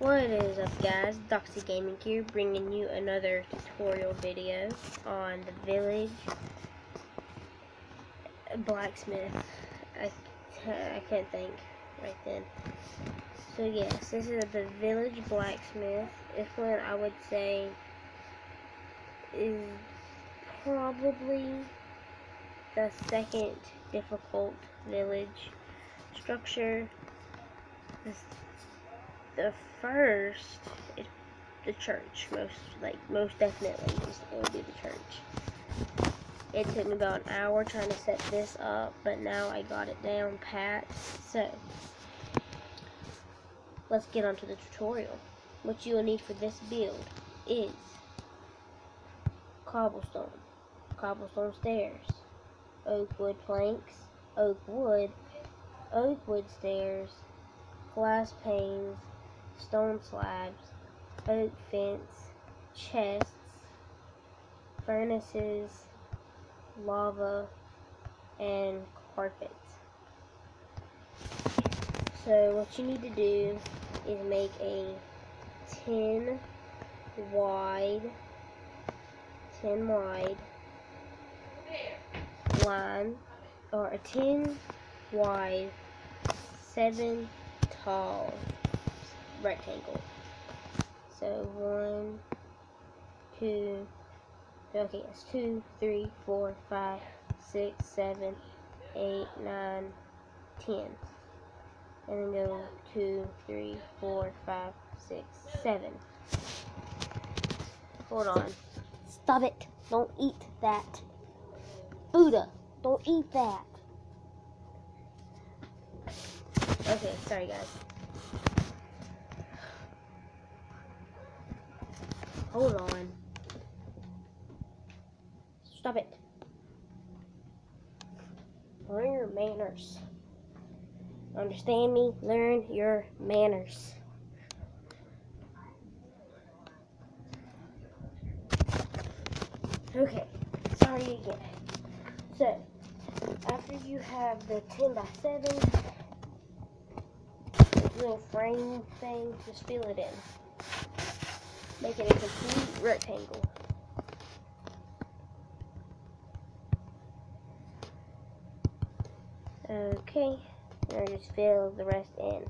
What is up, guys? Doxy Gaming here, bringing you another tutorial video on the village blacksmith. I can't think right then. So yes, this is the village blacksmith. This one I would say is probably the second difficult village structure. The first is the church. Most definitely it would be the church. It took me about an hour trying to set this up, but now I got it down pat. So let's get on to the tutorial. What you will need for this build is cobblestone stairs, oak wood planks, oak wood stairs, glass panes, stone slabs, oak fence, chests, furnaces, lava, and carpet. So what you need to do is make a 10 wide line, or a 10 wide 7 tall rectangle. So 1, 2, okay, it's 2, 3, 4, 5, 6, 7, 8, 9, 10. And then go 2, 3, 4, 5, 6, 7. Hold on. Stop it. Don't eat that. Buddha, don't eat that. Okay, sorry guys. Hold on. Stop it. Learn your manners. Understand me? Learn your manners. Okay, sorry again. So, after you have the 10 by 7 little frame thing, just fill it in. Make it a complete rectangle. Okay, now just fill the rest in.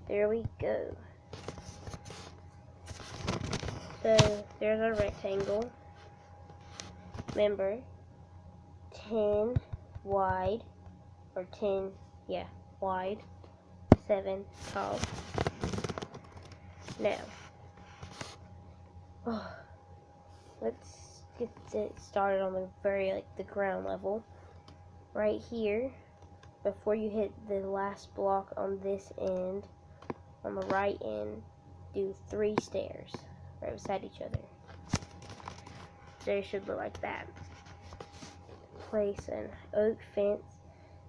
There we go. So there's our rectangle. Remember, 10 wide, or 10, yeah, wide, 7 tall. Now, let's get it started on the the ground level. Right here, before you hit the last block on this end, on the right end, do 3 stairs right beside each other. They should look like that. Place an oak fence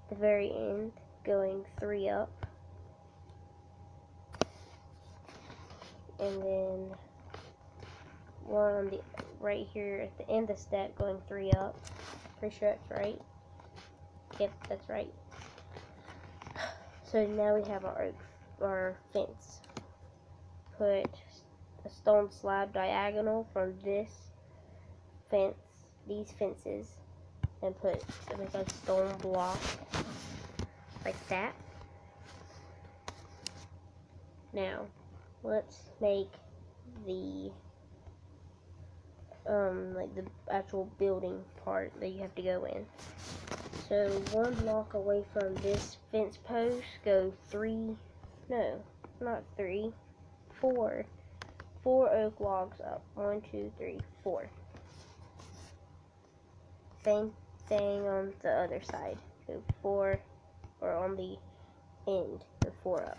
at the very end, going 3 up, and then one on the right here at the end of the step, going 3 up. Pretty sure that's right. Yep, that's right. So now we have our fence. Put a stone slab diagonal from this fence, these fences, and make a stone block like that. Now let's make the the actual building part that you have to go in. So 1 block away from this fence post, go 4 oak logs up. 1, 2, 3, 4. Same thing on the other side. Go 4, or on the end, go 4 up.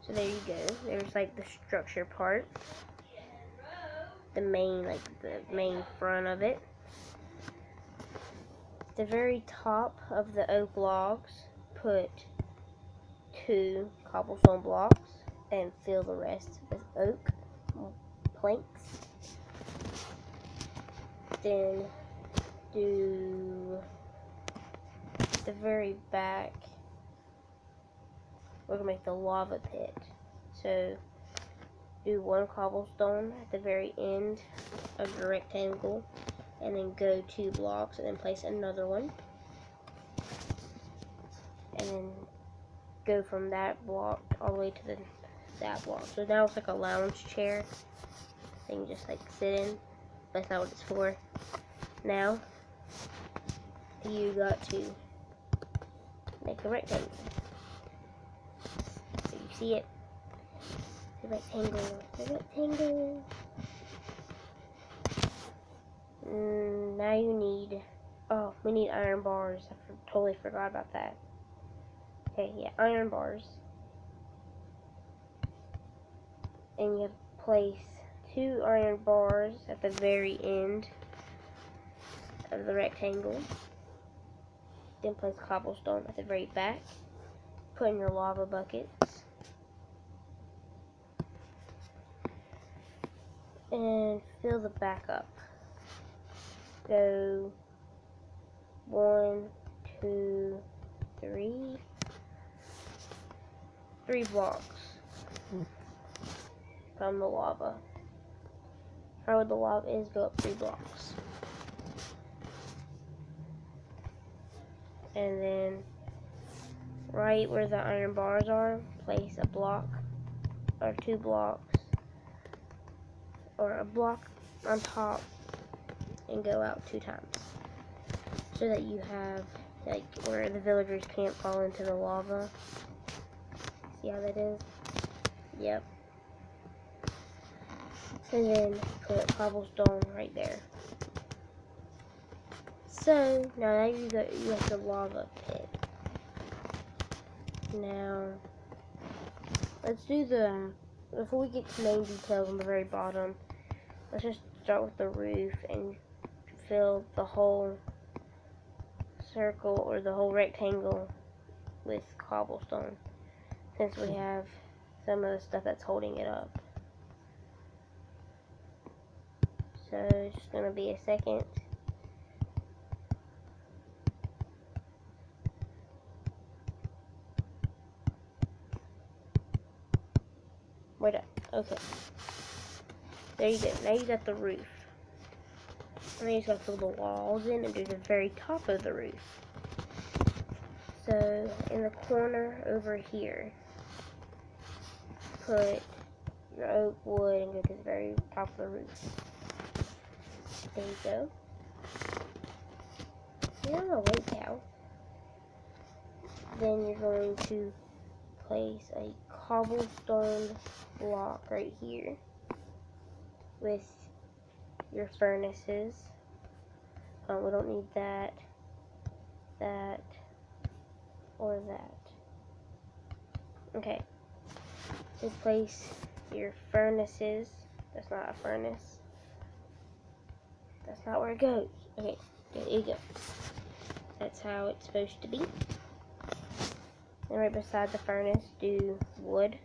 So there you go. There's like the structure part. The main front of it. At the very top of the oak logs, put 2 cobblestone blocks and fill the rest with oak planks. then do the very back. We're gonna make the lava pit. So do one cobblestone at the very end of the rectangle, and then go 2 blocks, and then place another one, and then go from that block all the way to that block. So now it's like a lounge chair that you just like sit in. That's not what it's for. Now you got to make a rectangle. So you see it? The rectangle. The rectangle. Now you need, oh, we need iron bars. I totally forgot about that. Okay, yeah, iron bars. And you have to place 2 iron bars at the very end of the rectangle. Then place cobblestone at the very back. Put in your lava buckets. And fill the back up. Go 1, 2, 3. 3 blocks from the lava. How the lava is, go up 3 blocks. And then right where the iron bars are, place a block or 2 blocks or a block on top and go out 2 times, so that you have like where the villagers can't fall into the lava. See how that is? Yep. And then put cobblestone right there. So now that you have the lava pit. Now let's do before we get to main details on the very bottom, let's just start with the roof and fill the whole circle or the whole rectangle with cobblestone, since we have some of the stuff that's holding it up. So it's just gonna be a second. We're done. Okay. There you go. Now you got the roof. And then you just gotta fill the walls in and do the very top of the roof. So in the corner over here, put your oak wood and go to the very top of the roof. There you go. You're gonna wait, cow. Then you're going to place a cobblestone block right here with your furnaces. We don't need that, or that. Okay. So place your furnaces. That's not a furnace. That's not where it goes. Okay, there you go. That's how it's supposed to be. And right beside the furnace, do wood.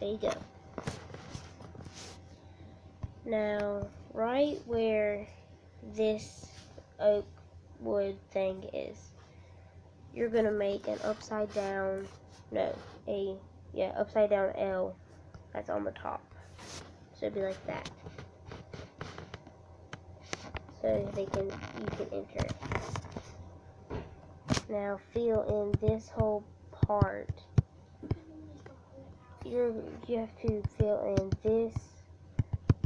There you go. Now, right where this oak wood thing is, you're gonna make an upside down L that's on the top. So it'd be like that. So you can enter it. Now fill in this whole part. You have to fill in this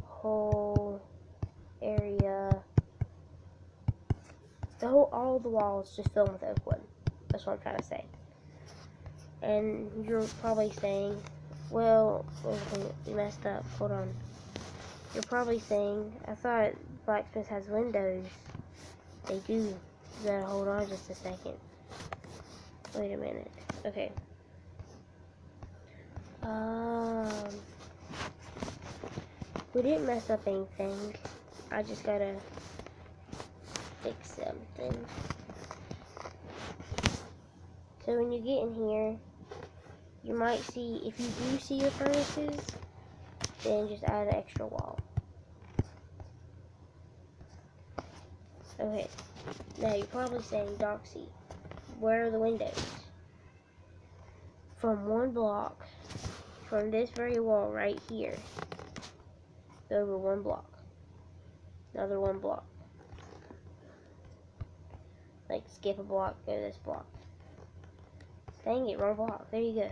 whole area. All the walls just filled with oak wood. That's what I'm trying to say. And you're probably saying, well, you messed up. Hold on. You're probably saying, I thought blacksmith has windows. They do. You gotta hold on just a second. Wait a minute. Okay. We didn't mess up anything. I just gotta fix something. So when you get in here, you might see, if you do see your furnaces, then just add an extra wall. Okay, now you're probably saying, Doxy, where are the windows? From one block, from this very wall right here, over one block, another one block. Like, skip a block, go to this block. Dang it, wrong block. There you go.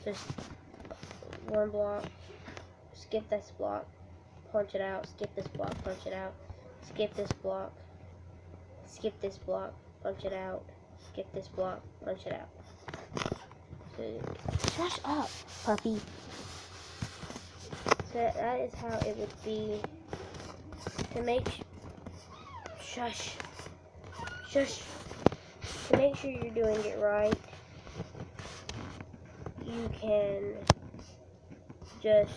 Just one block, skip this block, punch it out, skip this block, punch it out, skip this block, skip this block, punch it out, skip this block, punch it out. So, shush up, puppy. So that is how it would be to make shush. To make sure you're doing it right, you can just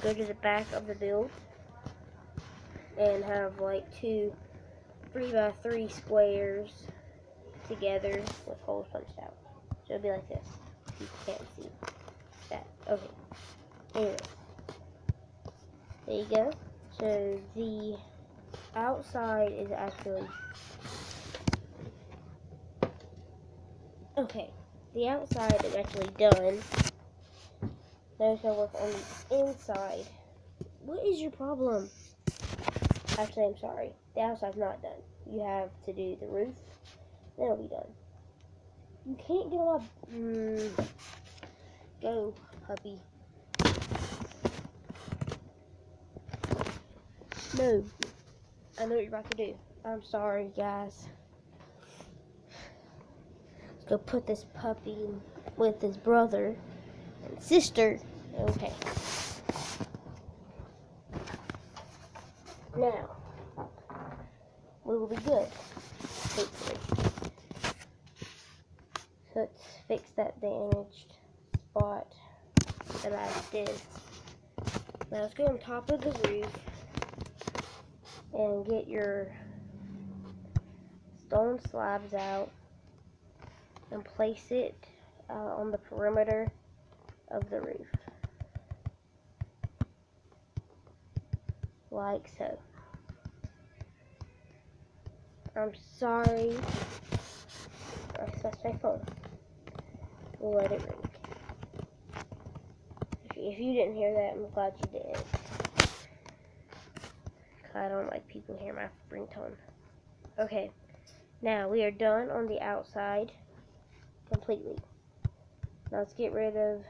go to the back of the build and have like 2 3x3 squares together with holes punched out. So it'll be like this. You can't see that. Okay. Anyway. There you go. So the outside is actually... Okay. The outside is actually done. Now it's going to work on the inside. What is your problem? Actually, I'm sorry. The outside's not done. You have to do the roof. Then it'll be done. You can't get on my... Go, puppy. No. I know what you're about to do. I'm sorry, guys. Let's go put this puppy with his brother and sister. Okay. Now, we will be good, hopefully. So let's fix that damaged spot that I did. Now let's go on top of the roof and get your stone slabs out and place it on the perimeter of the roof. Like so. I'm sorry. That's my phone. We'll let it ring. If you didn't hear that, I'm glad you did. I don't like people hear my ringtone. Okay. Now we are done on the outside completely. Now let's get rid of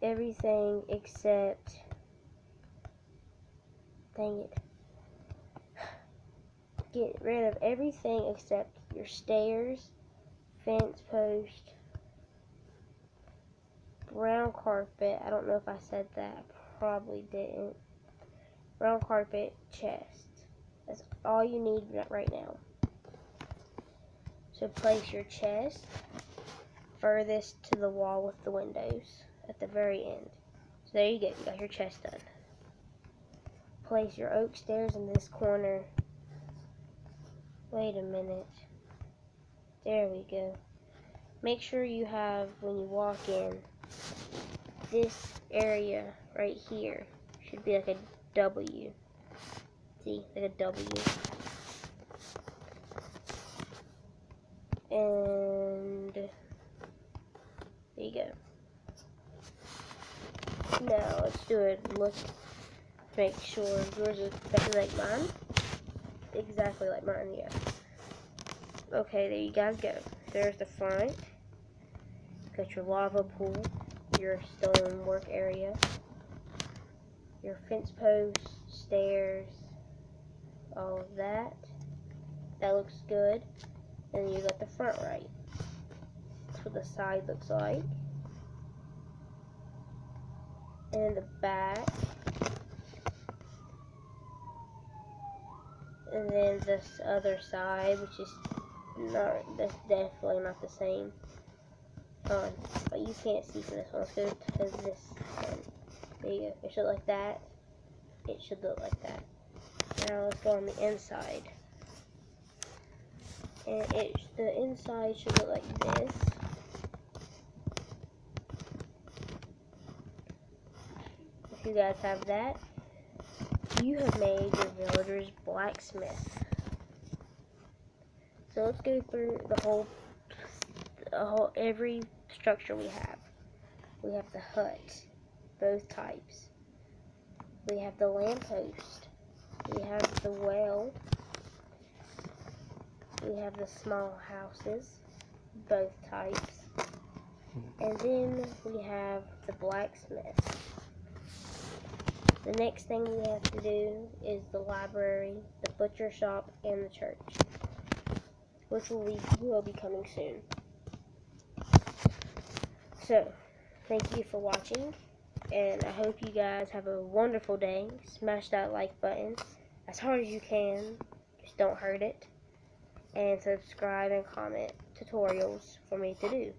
everything except... Dang it. Get rid of everything except your stairs, fence post, brown carpet. I don't know if I said that. I probably didn't. Brown carpet, chest. That's all you need right now. So place your chest furthest to the wall with the windows at the very end. So there you go. You got your chest done. Place your oak stairs in this corner. Wait a minute. There we go. Make sure you have, when you walk in, this area right here should be like a W. See, like a W. And there you go. Now let's do a look. Make sure yours is exactly like mine. Exactly like mine, yeah. Okay, there you guys go. There's the front. Got your lava pool, your stonework area, your fence posts, stairs, all of that. That looks good. And you got the front right. That's what the side looks like. And the back. And then this other side, which is not, that's definitely not the same. But you can't see from this one. Let's go to this one. There you go. It should look like that. It should look like that. Now let's go on the inside. And the inside should look like this. If you guys have that. you have made your villager's blacksmith. So let's go through every structure we have. We have the hut, both types. We have the lamppost. We have the well. We have the small houses, both types. And then we have the blacksmith. The next thing we have to do is the library, the butcher shop, and the church, which will be coming soon. So, thank you for watching, and I hope you guys have a wonderful day. Smash that like button as hard as you can, just don't hurt it, and subscribe and comment tutorials for me to do.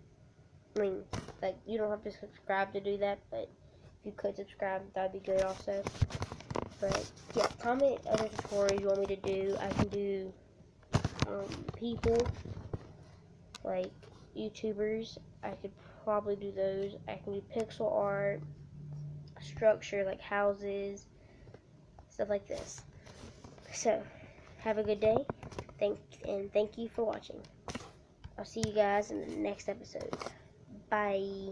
I mean, like, you don't have to subscribe to do that, but if you could subscribe, that'd be good also. But yeah, comment other tutorials you want me to do. I can do people, like YouTubers. I could probably do those. I can do pixel art, structure like houses, stuff like this. So, have a good day. Thank you for watching. I'll see you guys in the next episode. Bye.